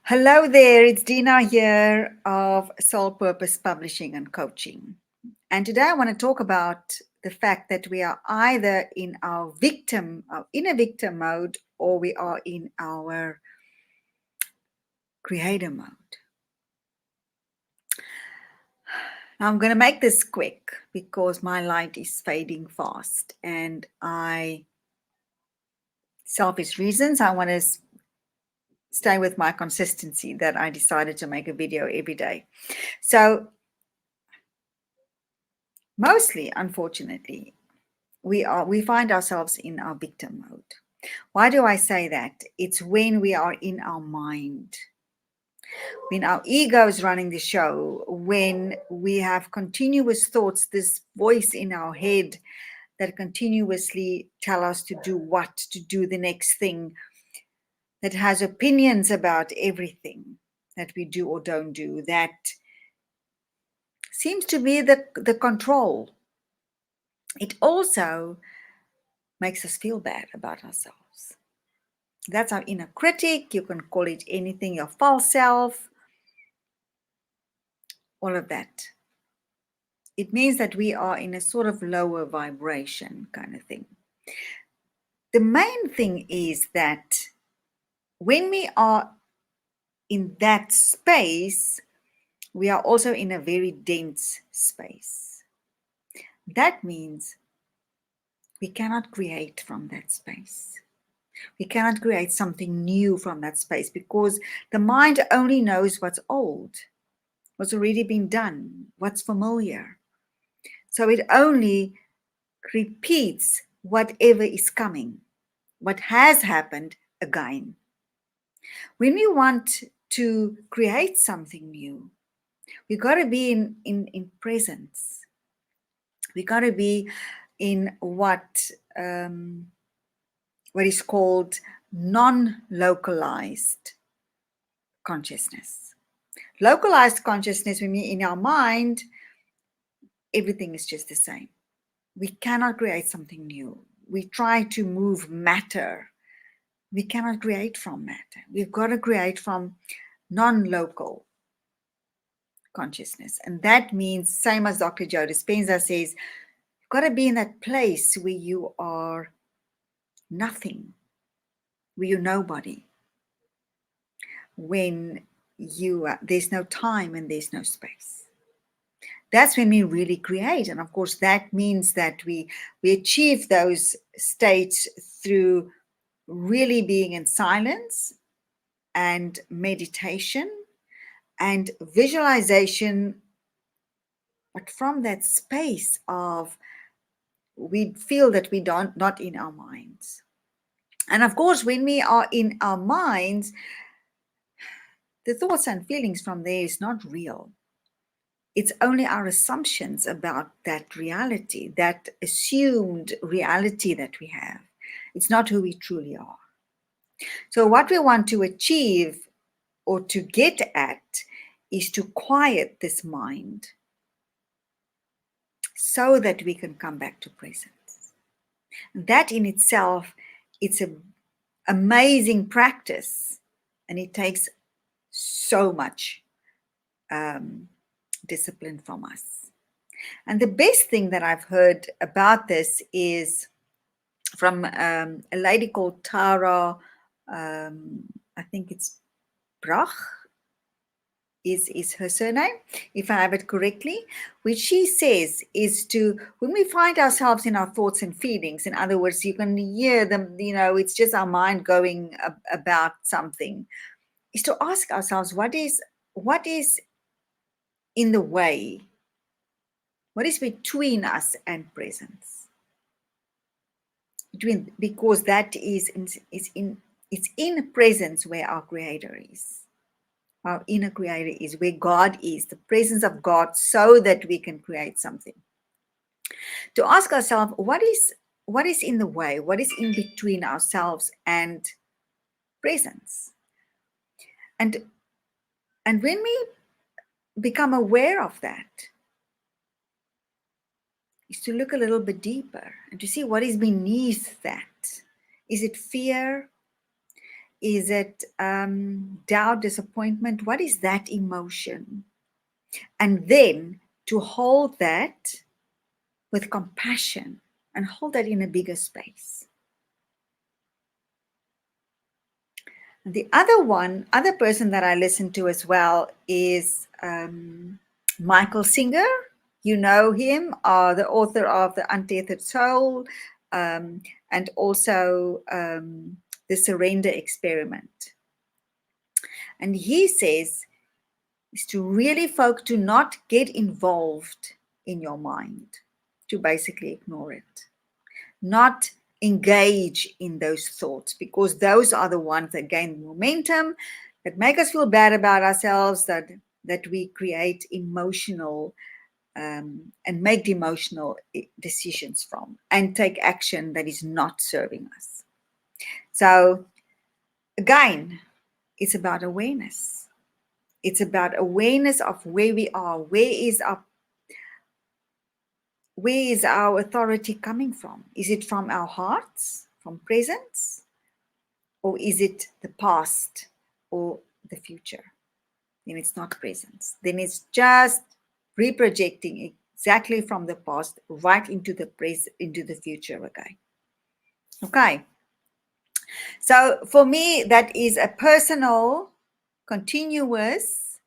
Hello there, it's Dina here of Soul Purpose Publishing and Coaching. And today I want to talk about the fact that we are either in our inner victim mode, or we are in our creator mode. Now I'm going to make this quick because my light is fading fast, and selfish reasons, I want to stay with my consistency that I decided to make a video every day. So mostly, unfortunately, we find ourselves in our victim mode. Why do I say that? It's when we are in our mind, when our ego is running the show, when we have continuous thoughts, this voice in our head that continuously tell us to do what, to do the next thing, that has opinions about everything that we do or don't do, that seems to be the control. It also makes us feel bad about ourselves. That's our inner critic. You can call it anything, your false self, all of that. It means that we are in a sort of lower vibration kind of thing. The main thing is that when we are in that space, we are also in a very dense space. That means we cannot create from that space. We cannot create something new from that space because the mind only knows what's old, what's already been done, what's familiar. So it only repeats whatever is coming, what has happened again. When we want to create something new, we got to be in presence. We got to be in what is called non-localized consciousness. Localized consciousness, when we're in our mind, everything is just the same. We cannot create something new. We try to move matter. We cannot create from matter. We've got to create from non-local consciousness. And that means, same as Dr. Joe Dispenza says, you've got to be in that place where you are nothing, where you're nobody. When there's no time and there's no space. That's when we really create. And of course, that means that we achieve those states through really being in silence and meditation and visualization, but from that space of we feel that we don't not in our minds. And of course, when we are in our minds, the thoughts and feelings from there is not real. It's only our assumptions about that reality, that assumed reality that we have. It's not who we truly are. So what we want to achieve or to get at is to quiet this mind so that we can come back to presence. That in itself, it's an amazing practice, and it takes so much discipline from us. And the best thing that I've heard about this is from a lady called Tara, I think it's Brach, is her surname, if I have it correctly, which she says is to, when we find ourselves in our thoughts and feelings, in other words, you can hear them, it's just our mind going about something, is to ask ourselves, what is in the way? What is between us and presence? Because that is it's in presence where our creator is. Our inner creator is where God is, the presence of God, so that we can create something. To ask ourselves, what is in the way? What is in between ourselves and presence? And when we become aware of that, is to look a little bit deeper and to see what is beneath that. Is it fear? Is it doubt, disappointment? What is that emotion? And then to hold that with compassion and hold that in a bigger space. The other person that I listen to as well is Michael Singer. You know him, the author of The Untethered Soul, and also The Surrender Experiment. And he says is to really to not get involved in your mind, to basically ignore it, not engage in those thoughts, because those are the ones that gain momentum, that make us feel bad about ourselves, that we create emotional and make emotional decisions from, and take action that is not serving us. So again, it's about awareness. It's about awareness of where we are. Where is our authority coming from? Is it from our hearts, from presence? Or is it the past or the future? Then it's not presence. Then it's just reprojecting exactly from the past right into the present, into the future again. Okay. So for me, that is a personal, continuous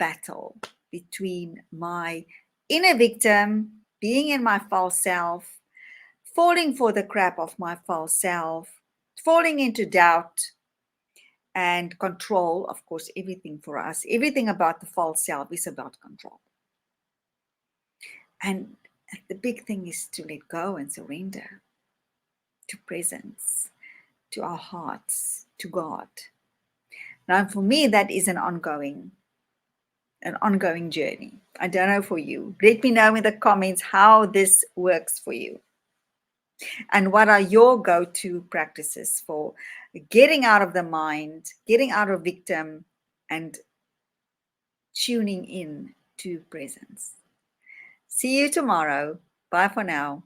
battle between my inner victim, being in my false self, falling for the crap of my false self, falling into doubt and control. Of course, everything for us, everything about the false self is about control. And the big thing is to let go and surrender to presence, to our hearts, to God. Now, for me, that is an ongoing journey. I don't know for you. Let me know in the comments how this works for you. And what are your go-to practices for getting out of the mind, getting out of victim, and tuning in to presence. See you tomorrow. Bye for now.